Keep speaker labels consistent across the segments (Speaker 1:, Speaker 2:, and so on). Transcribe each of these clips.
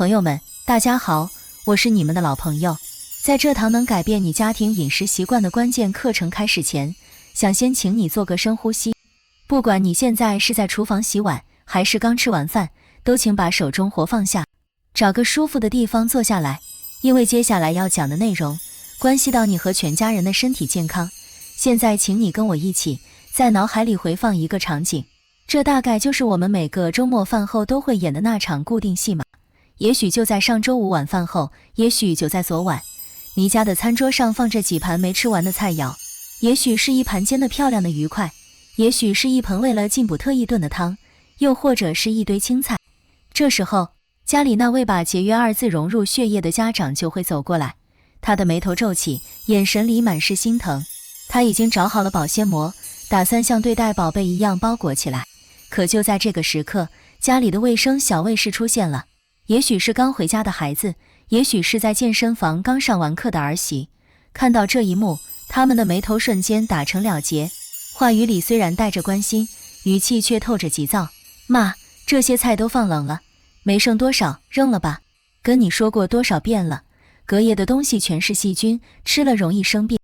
Speaker 1: 朋友们，大家好，我是你们的老朋友。在这堂能改变你家庭饮食习惯的关键课程开始前，想先请你做个深呼吸。不管你现在是在厨房洗碗，还是刚吃完饭，都请把手中活放下，找个舒服的地方坐下来，因为接下来要讲的内容关系到你和全家人的身体健康。现在请你跟我一起在脑海里回放一个场景，这大概就是我们每个周末饭后都会演的那场固定戏码。也许就在上周五晚饭后，也许就在昨晚，你家的餐桌上放着几盘没吃完的菜肴，也许是一盘煎得漂亮的鱼块，也许是一盆为了进补特意炖的汤，又或者是一堆青菜。这时候，家里那位把节约二字融入血液的家长就会走过来，他的眉头皱起，眼神里满是心疼。他已经找好了保鲜膜，打算像对待宝贝一样包裹起来。可就在这个时刻，家里的卫生小卫士出现了。也许是刚回家的孩子，也许是在健身房刚上完课的儿媳。看到这一幕，他们的眉头瞬间打成了结，话语里虽然带着关心，语气却透着急躁。妈，这些菜都放冷了，没剩多少，扔了吧。跟你说过多少遍了，隔夜的东西全是细菌，吃了容易生病。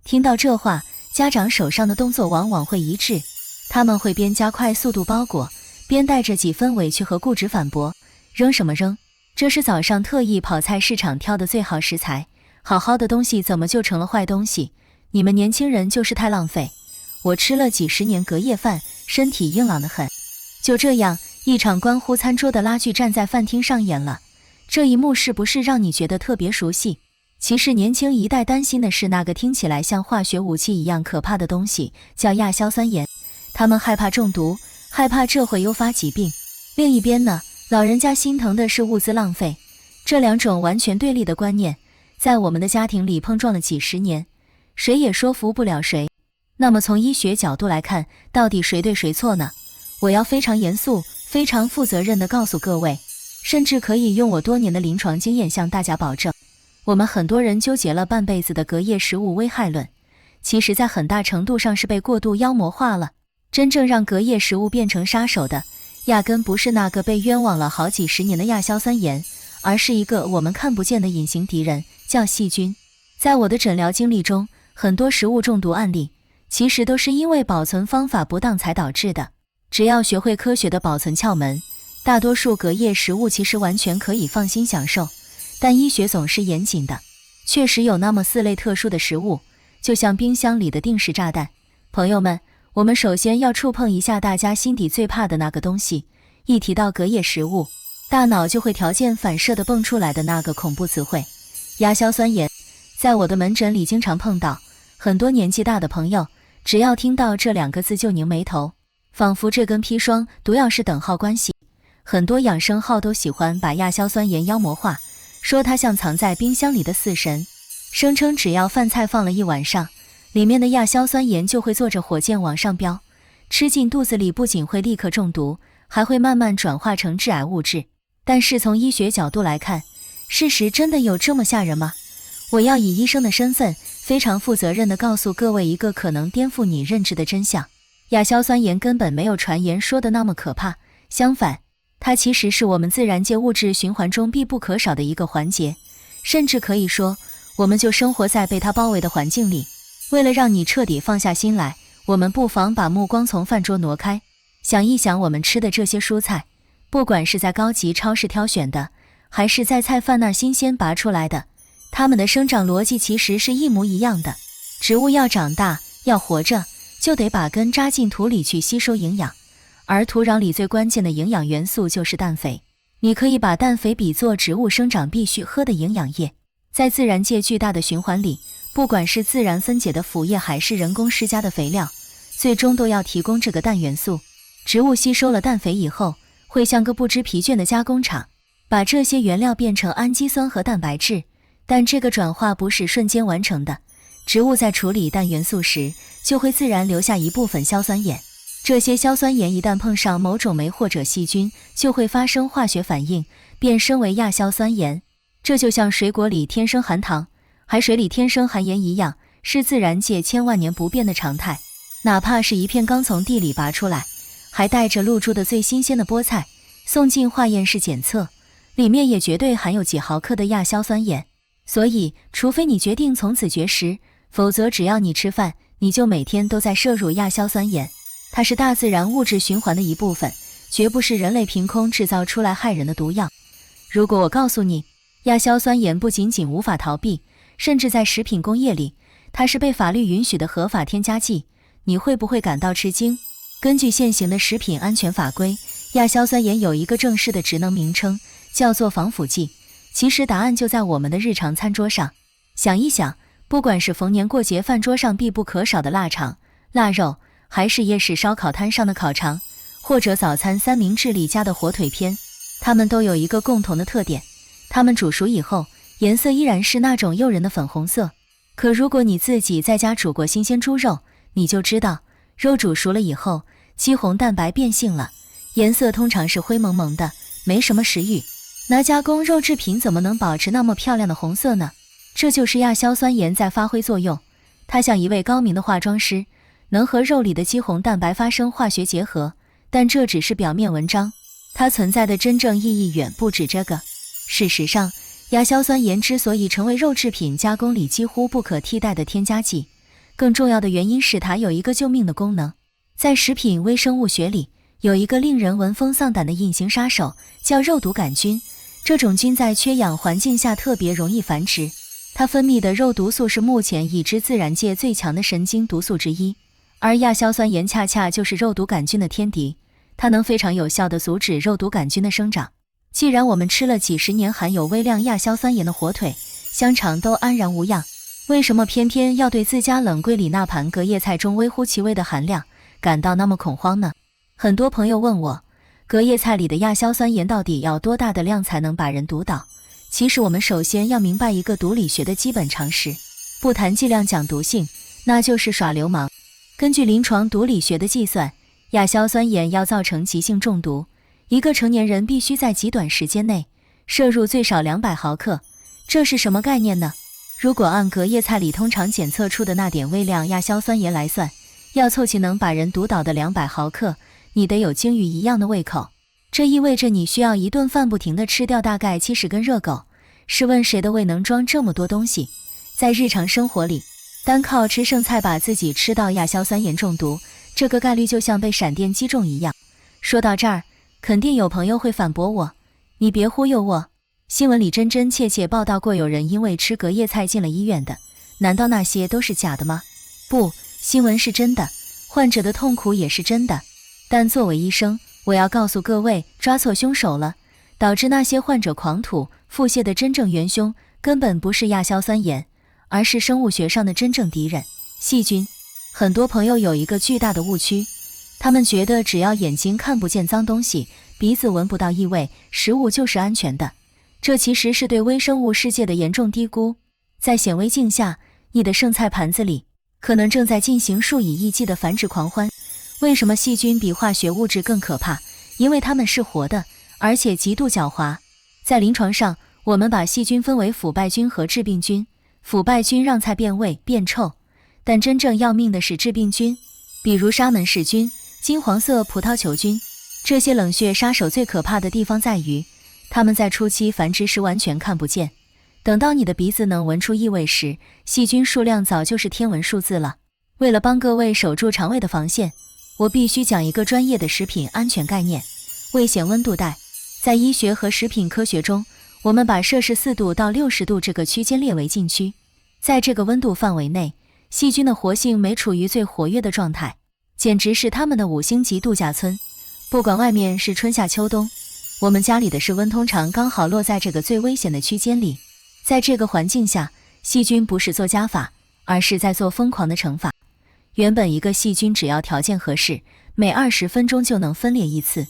Speaker 1: 听到这话，家长手上的动作往往会一致，他们会边加快速度包裹，边带着几分委屈和固执反驳。扔什么扔？这是早上特意跑菜市场挑的最好食材，好好的东西怎么就成了坏东西？你们年轻人就是太浪费。我吃了几十年隔夜饭，身体硬朗得很。就这样，一场关乎餐桌的拉锯战在饭厅上演了。这一幕是不是让你觉得特别熟悉？其实年轻一代担心的是那个听起来像化学武器一样可怕的东西，叫亚硝酸盐。他们害怕中毒，害怕这会诱发疾病。另一边呢，老人家心疼的是物资浪费。这两种完全对立的观念，在我们的家庭里碰撞了几十年，谁也说服不了谁。那么从医学角度来看，到底谁对谁错呢？我要非常严肃、非常负责任地告诉各位，甚至可以用我多年的临床经验向大家保证，我们很多人纠结了半辈子的隔夜食物危害论，其实在很大程度上是被过度妖魔化了。真正让隔夜食物变成杀手的，压根不是那个被冤枉了好几十年的亚硝酸盐，而是一个我们看不见的隐形敌人，叫细菌。在我的诊疗经历中，很多食物中毒案例其实都是因为保存方法不当才导致的。只要学会科学的保存窍门，大多数隔夜食物其实完全可以放心享受。但医学总是严谨的，确实有那么4类特殊的食物，就像冰箱里的定时炸弹。朋友们，我们首先要触碰一下大家心底最怕的那个东西。一提到隔夜食物，大脑就会条件反射地蹦出来的那个恐怖词汇——亚硝酸盐。在我的门诊里经常碰到，很多年纪大的朋友，只要听到这2个字就拧眉头，仿佛这跟砒霜、毒药是等号关系。很多养生号都喜欢把亚硝酸盐妖魔化，说它像藏在冰箱里的死神，声称只要饭菜放了一晚上，里面的亚硝酸盐就会坐着火箭往上飙，吃进肚子里不仅会立刻中毒，还会慢慢转化成致癌物质。但是从医学角度来看，事实真的有这么吓人吗？我要以医生的身份，非常负责任地告诉各位一个可能颠覆你认知的真相：亚硝酸盐根本没有传言说的那么可怕，相反，它其实是我们自然界物质循环中必不可少的一个环节，甚至可以说，我们就生活在被它包围的环境里。为了让你彻底放下心来，我们不妨把目光从饭桌挪开，想一想我们吃的这些蔬菜，不管是在高级超市挑选的，还是在菜贩那儿新鲜拔出来的，它们的生长逻辑其实是一模一样的。植物要长大，要活着，就得把根扎进土里去吸收营养，而土壤里最关键的营养元素就是氮肥。你可以把氮肥比作植物生长必须喝的营养液。在自然界巨大的循环里，不管是自然分解的腐液还是人工施加的肥料，最终都要提供这个氮元素。植物吸收了氮肥以后，会像个不知疲倦的加工厂，把这些原料变成氨基酸和蛋白质。但这个转化不是瞬间完成的，植物在处理氮元素时，就会自然留下一部分硝酸盐。这些硝酸盐一旦碰上某种酶或者细菌，就会发生化学反应，变身为亚硝酸盐。这就像水果里天生含糖，海水里天生含盐一样，是自然界千万年不变的常态。哪怕是一片刚从地里拔出来，还带着露珠的最新鲜的菠菜，送进化验室检测，里面也绝对含有几毫克的亚硝酸盐。所以，除非你决定从此绝食，否则只要你吃饭，你就每天都在摄入亚硝酸盐。它是大自然物质循环的一部分，绝不是人类凭空制造出来害人的毒药。如果我告诉你，亚硝酸盐不仅仅无法逃避，甚至在食品工业里，它是被法律允许的合法添加剂，你会不会感到吃惊？根据现行的食品安全法规，亚硝酸盐有一个正式的职能名称，叫做防腐剂。其实答案就在我们的日常餐桌上。想一想，不管是逢年过节饭桌上必不可少的腊肠、腊肉，还是夜市烧烤摊上的烤肠，或者早餐三明治里加的火腿片，它们都有一个共同的特点，它们煮熟以后，颜色依然是那种诱人的粉红色。可如果你自己在家煮过新鲜猪肉，你就知道，肉煮熟了以后，肌红蛋白变性了，颜色通常是灰蒙蒙的，没什么食欲。那加工肉制品怎么能保持那么漂亮的红色呢？这就是亚硝酸盐在发挥作用。它像一位高明的化妆师，能和肉里的肌红蛋白发生化学结合，但这只是表面文章，它存在的真正意义远不止这个。事实上，亚硝酸盐之所以成为肉制品加工里几乎不可替代的添加剂，更重要的原因是它有一个救命的功能。在食品微生物学里，有一个令人闻风丧胆的隐形杀手，叫肉毒杆菌。这种菌在缺氧环境下特别容易繁殖，它分泌的肉毒素是目前已知自然界最强的神经毒素之一，而亚硝酸盐恰恰就是肉毒杆菌的天敌，它能非常有效地阻止肉毒杆菌的生长。既然我们吃了几十年含有微量亚硝酸盐的火腿、香肠都安然无恙，为什么偏偏要对自家冷柜里那盘隔夜菜中微乎其微的含量感到那么恐慌呢？很多朋友问我，隔夜菜里的亚硝酸盐到底要多大的量才能把人毒倒？其实我们首先要明白一个毒理学的基本常识，不谈剂量讲毒性，那就是耍流氓。根据临床毒理学的计算，亚硝酸盐要造成急性中毒，一个成年人必须在极短时间内摄入最少200毫克。这是什么概念呢？如果按隔夜菜里通常检测出的那点微量亚硝酸盐来算，要凑齐能把人毒倒的200毫克，你得有鲸鱼一样的胃口。这意味着你需要一顿饭不停地吃掉大概70根热狗。试问谁的胃能装这么多东西？在日常生活里，单靠吃剩菜把自己吃到亚硝酸盐中毒，这个概率就像被闪电击中一样。说到这儿，肯定有朋友会反驳我，你别忽悠我，新闻里真真切切报道过有人因为吃隔夜菜进了医院的，难道那些都是假的吗？不，新闻是真的，患者的痛苦也是真的。但作为医生，我要告诉各位，抓错凶手了。导致那些患者狂吐、腹泻的真正元凶，根本不是亚硝酸盐，而是生物学上的真正敌人——细菌。很多朋友有一个巨大的误区，他们觉得只要眼睛看不见脏东西，鼻子闻不到异味，食物就是安全的。这其实是对微生物世界的严重低估。在显微镜下，你的剩菜盘子里可能正在进行数以亿计的繁殖狂欢。为什么细菌比化学物质更可怕？因为它们是活的，而且极度狡猾。在临床上，我们把细菌分为腐败菌和致病菌。腐败菌让菜变味变臭，但真正要命的是致病菌，比如沙门氏菌、金黄色葡萄球菌。这些冷血杀手最可怕的地方在于，它们在初期繁殖时完全看不见，等到你的鼻子能闻出异味时，细菌数量早就是天文数字了。为了帮各位守住肠胃的防线，我必须讲一个专业的食品安全概念——危险温度带。在医学和食品科学中，我们把摄氏4度到60度这个区间列为禁区。在这个温度范围内，细菌的活性每处于最活跃的状态，简直是他们的5星级度假村。不管外面是春夏秋冬，我们家里的室温通常刚好落在这个最危险的区间里。在这个环境下，细菌不是做加法，而是在做疯狂的乘法。原本一个细菌只要条件合适，每20分钟就能分裂一次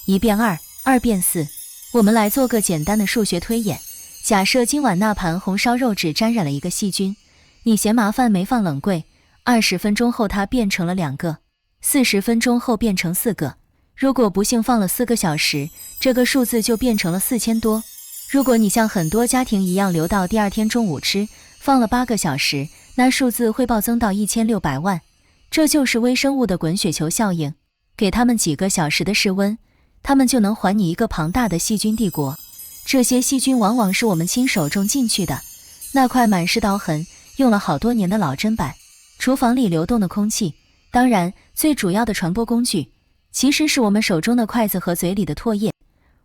Speaker 1: ，1变2， 2变4。我们来做个简单的数学推演，假设今晚那盘红烧肉只沾染了一个细菌，你嫌麻烦没放冷柜，20分钟后它变成了2个，40分钟后变成4个。如果不幸放了4个小时，这个数字就变成了4000多。如果你像很多家庭一样留到第二天中午吃，放了8个小时，那数字会暴增到1600万。这就是微生物的滚雪球效应，给他们几个小时的室温，他们就能还你一个庞大的细菌帝国。这些细菌往往是我们亲手种进去的，那块满是刀痕，用了好多年的老砧板。厨房里流动的空气，当然最主要的传播工具，其实是我们手中的筷子和嘴里的唾液。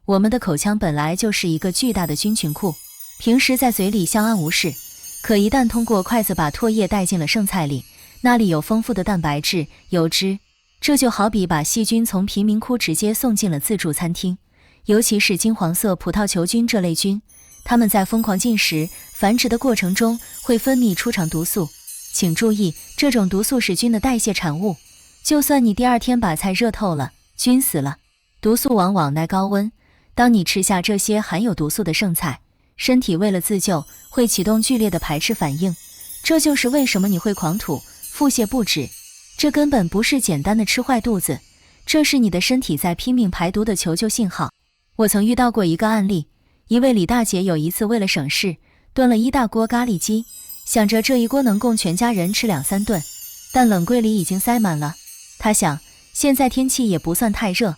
Speaker 1: 我们的口腔本来就是一个巨大的菌群库，平时在嘴里相安无事，可一旦通过筷子把唾液带进了剩菜里，那里有丰富的蛋白质、油脂，这就好比把细菌从贫民窟直接送进了自助餐厅。尤其是金黄色葡萄球菌这类菌，它们在疯狂进食、繁殖的过程中会分泌出场毒素。请注意，这种毒素是菌的代谢产物，就算你第二天把菜热透了，菌死了，毒素往往耐高温。当你吃下这些含有毒素的剩菜，身体为了自救会启动剧烈的排斥反应，这就是为什么你会狂吐、腹泻不止。这根本不是简单的吃坏肚子，这是你的身体在拼命排毒的求救信号。我曾遇到过一个案例，一位李大姐有一次为了省事，炖了一大锅咖喱鸡，想着这一锅能供全家人吃2-3顿，但冷柜里已经塞满了。她想，现在天气也不算太热，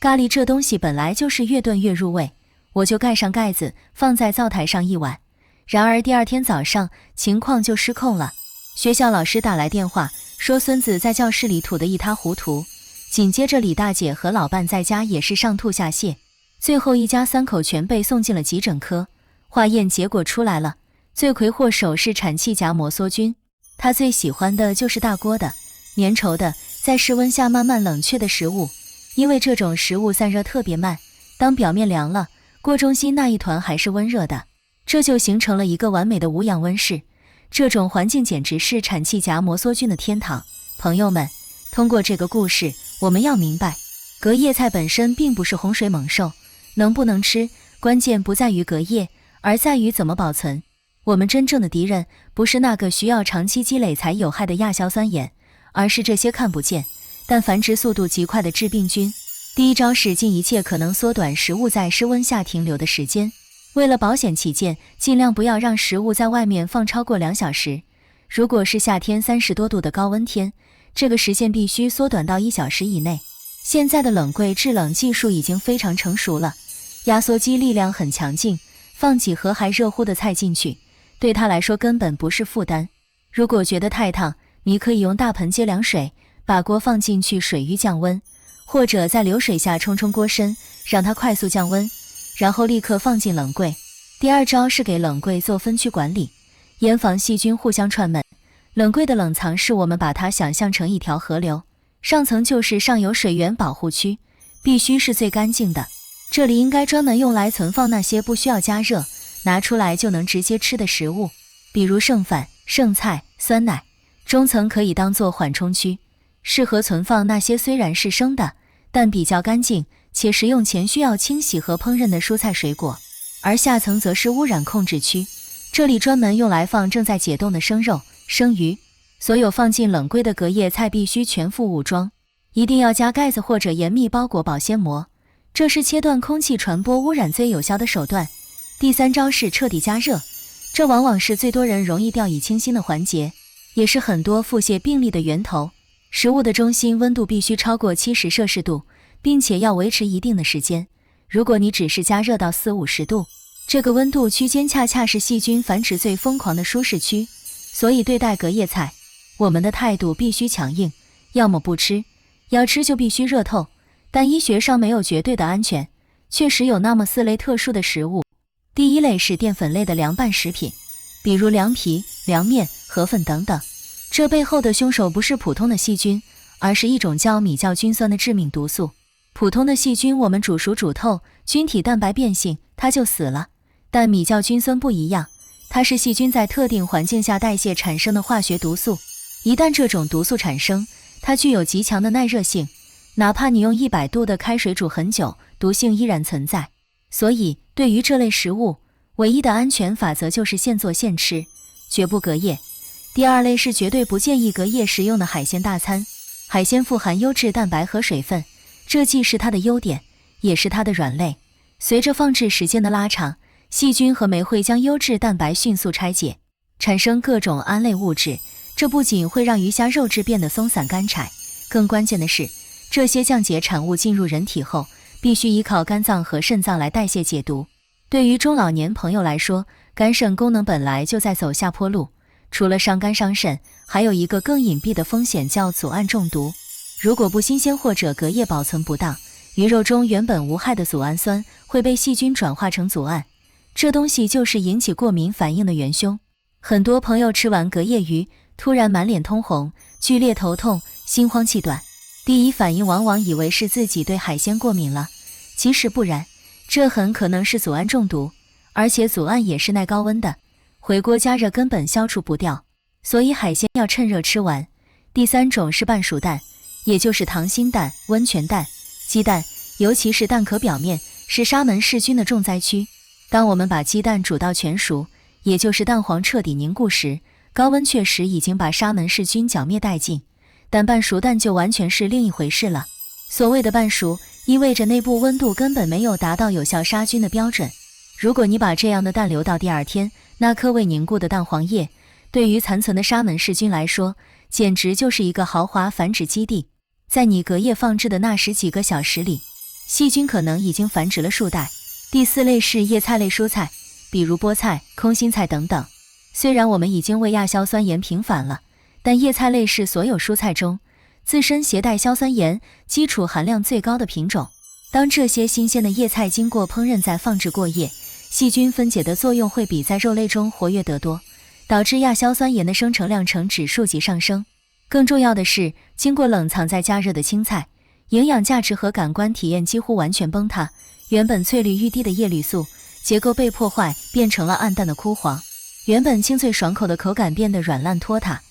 Speaker 1: 咖喱这东西本来就是越炖越入味，我就盖上盖子放在灶台上一晚。然而第二天早上情况就失控了，学校老师打来电话说孙子在教室里吐得一塌糊涂，紧接着李大姐和老伴在家也是上吐下泻，最后一家3口全被送进了急诊科。化验结果出来了，罪魁祸首是产气荚膜梭菌。他最喜欢的就是大锅的、粘稠的，在室温下慢慢冷却的食物，因为这种食物散热特别慢，当表面凉了，锅中心那一团还是温热的，这就形成了一个完美的无氧温室。这种环境简直是产气荚膜梭菌的天堂。朋友们，通过这个故事，我们要明白，隔夜菜本身并不是洪水猛兽，能不能吃，关键不在于隔夜，而在于怎么保存。我们真正的敌人不是那个需要长期积累才有害的亚硝酸盐，而是这些看不见但繁殖速度极快的致病菌。第一招是尽一切可能缩短食物在室温下停留的时间。为了保险起见，尽量不要让食物在外面放超过2小时。如果是夏天30多度的高温天，这个时限必须缩短到1小时以内。现在的冷柜制冷技术已经非常成熟了，压缩机力量很强劲，放几盒还热乎的菜进去，对它来说根本不是负担。如果觉得太烫，你可以用大盆接凉水，把锅放进去，水浴降温，或者在流水下冲冲锅身，让它快速降温，然后立刻放进冷柜。第二招是给冷柜做分区管理，严防细菌互相串门。冷柜的冷藏室，我们把它想象成一条河流，上层就是上游水源保护区，必须是最干净的。这里应该专门用来存放那些不需要加热，拿出来就能直接吃的食物，比如剩饭、剩菜、酸奶。中层可以当做缓冲区，适合存放那些虽然是生的，但比较干净且食用前需要清洗和烹饪的蔬菜水果。而下层则是污染控制区，这里专门用来放正在解冻的生肉、生鱼。所有放进冷柜的隔夜菜必须全副武装，一定要加盖子或者严密包裹保鲜膜，这是切断空气传播污染最有效的手段。第三招是彻底加热，这往往是最多人容易掉以轻心的环节，也是很多腹泻病例的源头。食物的中心温度必须超过70摄氏度，并且要维持一定的时间。如果你只是加热到40-50度，这个温度区间恰恰是细菌繁殖最疯狂的舒适区。所以对待隔夜菜，我们的态度必须强硬，要么不吃，要吃就必须热透。但医学上没有绝对的安全，确实有那么4类特殊的食物。第一类是淀粉类的凉拌食品，比如凉皮、凉面、河粉等等。这背后的凶手不是普通的细菌，而是一种叫米酵菌酸的致命毒素。普通的细菌我们煮熟煮透，菌体蛋白变性，它就死了。但米酵菌酸不一样，它是细菌在特定环境下代谢产生的化学毒素。一旦这种毒素产生，它具有极强的耐热性，哪怕你用100度的开水煮很久，毒性依然存在。所以对于这类食物，唯一的安全法则就是现做现吃，绝不隔夜。第二类是绝对不建议隔夜食用的海鲜大餐。海鲜富含优质蛋白和水分，这既是它的优点，也是它的软肋。随着放置时间的拉长，细菌和酶会将优质蛋白迅速拆解，产生各种胺类物质，这不仅会让鱼虾肉质变得松散干柴，更关键的是，这些降解产物进入人体后，必须依靠肝脏和肾脏来代谢解毒。对于中老年朋友来说，肝肾功能本来就在走下坡路，除了伤肝伤肾，还有一个更隐蔽的风险叫组胺中毒。如果不新鲜或者隔夜保存不当，鱼肉中原本无害的组氨酸会被细菌转化成组胺，这东西就是引起过敏反应的元凶。很多朋友吃完隔夜鱼，突然满脸通红，剧烈头痛，心慌气短，第一反应往往以为是自己对海鲜过敏了，其实不然，这很可能是组胺中毒，而且组胺也是耐高温的，回锅加热根本消除不掉，所以海鲜要趁热吃完。第三种是半熟蛋，也就是溏心蛋、温泉蛋、鸡蛋，尤其是蛋壳表面，是沙门氏菌的重灾区。当我们把鸡蛋煮到全熟，也就是蛋黄彻底凝固时，高温确实已经把沙门氏菌剿灭殆尽，但半熟蛋就完全是另一回事了。所谓的半熟，意味着内部温度根本没有达到有效杀菌的标准。如果你把这样的蛋留到第二天，那颗未凝固的蛋黄液，对于残存的沙门氏菌来说，简直就是一个豪华繁殖基地。在你隔夜放置的那十几个小时里，细菌可能已经繁殖了数代。第四类是叶菜类蔬菜，比如菠菜、空心菜等等。虽然我们已经为亚硝酸盐平反了，但叶菜类是所有蔬菜中自身携带硝酸盐基础含量最高的品种。当这些新鲜的叶菜经过烹饪再放置过夜，细菌分解的作用会比在肉类中活跃得多，导致亚硝酸盐的生成量呈指数级上升。更重要的是，经过冷藏再加热的青菜，营养价值和感官体验几乎完全崩塌，原本翠绿欲滴的叶绿素结构被破坏，变成了暗淡的枯黄，原本清脆爽口的口感变得软烂拖沓。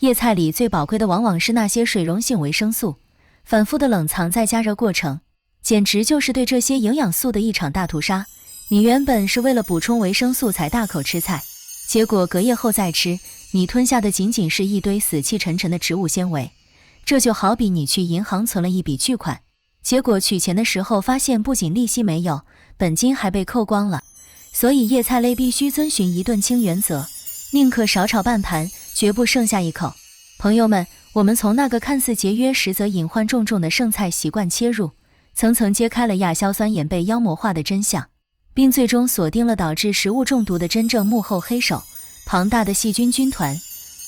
Speaker 1: 叶菜里最宝贵的往往是那些水溶性维生素，反复的冷藏再加热过程，简直就是对这些营养素的一场大屠杀。你原本是为了补充维生素才大口吃菜，结果隔夜后再吃，你吞下的仅仅是一堆死气沉沉的植物纤维。这就好比你去银行存了一笔巨款，结果取钱的时候发现不仅利息没有，本金还被扣光了。所以叶菜类必须遵循一顿清原则，宁可少炒半盘，绝不剩下一口。朋友们，我们从那个看似节约实则隐患重重的剩菜习惯切入，层层揭开了亚硝酸盐被妖魔化的真相，并最终锁定了导致食物中毒的真正幕后黑手——庞大的细菌军团。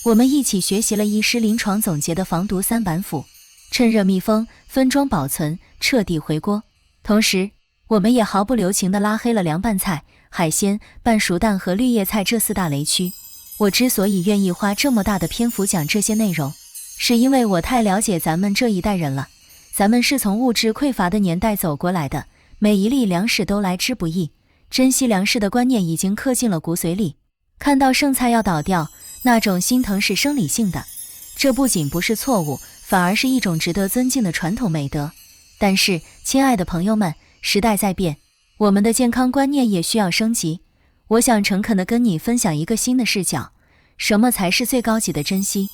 Speaker 1: 我们一起学习了医师临床总结的防毒三板斧：趁热密封、分装保存、彻底回锅。同时，我们也毫不留情地拉黑了凉拌菜、海鲜、半熟蛋和绿叶菜这四大雷区。我之所以愿意花这么大的篇幅讲这些内容，是因为我太了解咱们这一代人了。咱们是从物质匮乏的年代走过来的，每一粒粮食都来之不易，珍惜粮食的观念已经刻进了骨髓里。看到剩菜要倒掉，那种心疼是生理性的，这不仅不是错误，反而是一种值得尊敬的传统美德。但是，亲爱的朋友们，时代在变，我们的健康观念也需要升级。我想诚恳地跟你分享一个新的视角，什么才是最高级的珍惜？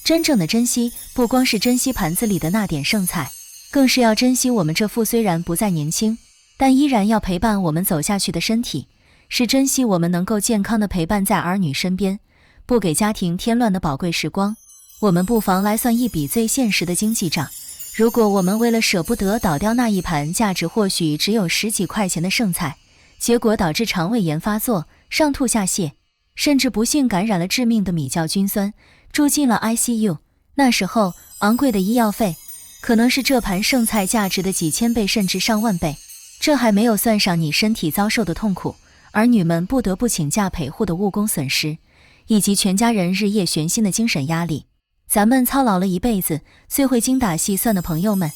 Speaker 1: 真正的珍惜，不光是珍惜盘子里的那点剩菜，更是要珍惜我们这副虽然不再年轻，但依然要陪伴我们走下去的身体，是珍惜我们能够健康地陪伴在儿女身边，不给家庭添乱的宝贵时光。我们不妨来算一笔最现实的经济账。如果我们为了舍不得倒掉那一盘价值或许只有10几块钱的剩菜，结果导致肠胃炎发作、上吐下泻，甚至不幸感染了致命的米酵菌酸，住进了 ICU， 那时候昂贵的医药费可能是这盘剩菜价值的几千倍甚至上万倍。这还没有算上你身体遭受的痛苦，儿女们不得不请假陪护的误工损失，以及全家人日夜悬心的精神压力。咱们操劳了一辈子，最会精打细算的朋友们，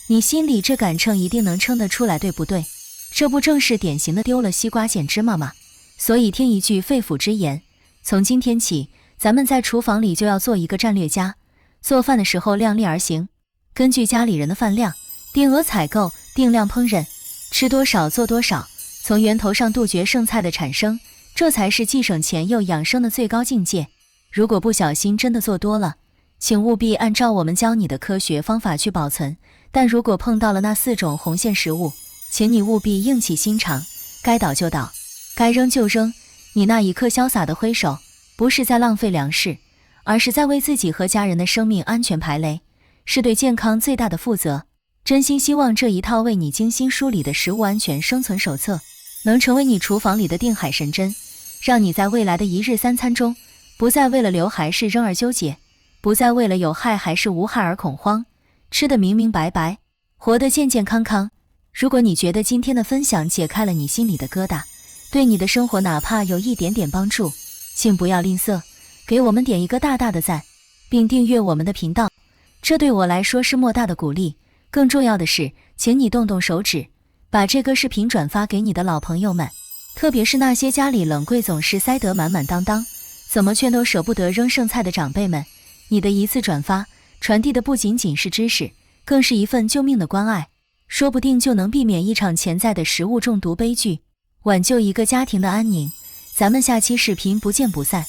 Speaker 1: 你心里这杆秤一定能称得出来，对不对？这不正是典型的丢了西瓜捡芝麻吗？所以听一句肺腑之言，从今天起，咱们在厨房里就要做一个战略家，做饭的时候量力而行，根据家里人的饭量，定额采购，定量烹饪，吃多少做多少，从源头上杜绝剩菜的产生，这才是既省钱又养生的最高境界。如果不小心真的做多了，请务必按照我们教你的科学方法去保存，但如果碰到了那4种红线食物，请你务必硬起心肠，该倒就倒，该扔就扔。你那一刻潇洒的挥手，不是在浪费粮食，而是在为自己和家人的生命安全排雷，是对健康最大的负责。真心希望这一套为你精心梳理的食物安全生存手册，能成为你厨房里的定海神针，让你在未来的一日三餐中，不再为了留还是扔而纠结，不再为了有害还是无害而恐慌，吃得明明白白，活得健健康康。如果你觉得今天的分享解开了你心里的疙瘩，对你的生活哪怕有一点点帮助，请不要吝啬，给我们点一个大大的赞，并订阅我们的频道，这对我来说是莫大的鼓励。更重要的是，请你动动手指，把这个视频转发给你的老朋友们，特别是那些家里冷柜总是塞得满满当当，怎么劝都舍不得扔剩菜的长辈们。你的一次转发，传递的不仅仅是知识，更是一份救命的关爱，说不定就能避免一场潜在的食物中毒悲剧，挽救一个家庭的安宁。咱们下期视频不见不散。